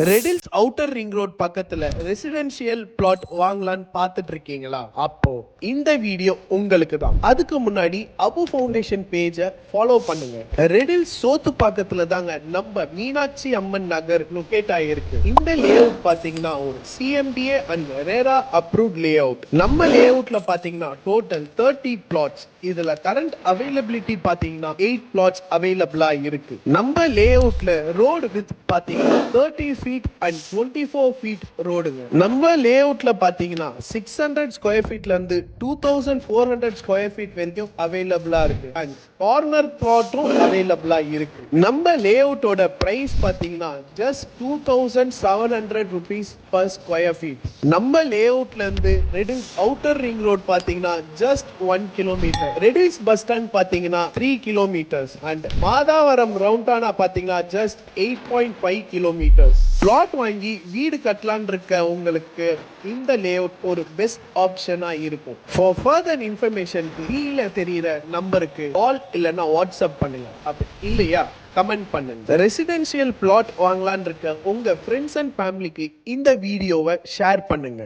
Riddles outer ring road பக்கத்துல residential plot வாங்கலான்னு பார்த்துட்டு இருக்கீங்களா? அப்போ இந்த வீடியோ உங்களுக்கு தான். அதுக்கு முன்னாடி அபு ஃபவுண்டேஷன் பேஜை ஃபாலோ பண்ணுங்க. ரெடில்ஸ் சோத்து பக்கத்துல தாங்க நம்ம மீனாட்சி அம்மன் நகர் லொகேட் ஆகிருக்கு. இந்த லே அவுட் பாத்தீங்கன்னா ஒரு சிஎம்டிஏ அண்ட் ரேரா அப்ரூவ்ட் லே அவுட். நம்ம லே அவுட்ல பாத்தீங்கன்னா டோட்டல் 30 பிளாட்ஸ். இதுல கரண்ட் அவைலபிலிட்டி பாத்தீங்கன்னா 8 பிளாட்ஸ் அவைலபிளா இருக்கு. நம்ம லே அவுட்ல ரோடு வித் பாத்தீங்கன்னா 30 feet and 24 feet ரோடுங்க. நம்ம லே அவுட்ல பாத்தீங்கன்னா 600 ஸ்கொயர் ஃபீட்ல இருந்து 2400 ஸ்கொயர் ஃபீட் வரைக்கும் அவைலபிளா இருக்கு. அண்ட் கார்னர் பிளாட்டும் அவைலபிளா இருக்கு. நம்ம லே அவுட்டோட பிரைஸ் பாத்தீங்கன்னா just 2700 rupees per square feet. நம்ம லே அவுட்ல இருந்து ரெடில்ஸ் அவுட்டர் ரிங் ரோட் பாத்தீங்கன்னா just 1 kilometer. Riddles bus stand பாத்தீங்கன்னா 3 kilometers and மாதாவரம் ரவுண்டானா பாத்தீங்கன்னா just 8.5 kilometers. பிளாட் வாங்கி வீடு கட்டலான்னு இருக்க உங்களுக்கு இந்த லேஅவுட் ஒரு பெஸ்ட் ஆப்ஷனா இருக்கும். ஃபார் ஃபர்தர் இன்ஃபர்மேஷன் கீழே தெரியுற நம்பருக்கு கால் இல்லைன்னா வாட்ஸ்அப் பண்ணுங்க. அப்படி இல்லையா கமெண்ட் பண்ணுங்க. ரெசிடென்ஷியல் பிளாட் வாங்கலான்னு இருக்க உங்க ஃப்ரெண்ட்ஸ் அண்ட் ஃபேமிலிக்கு இந்த வீடியோவை ஷேர் பண்ணுங்க.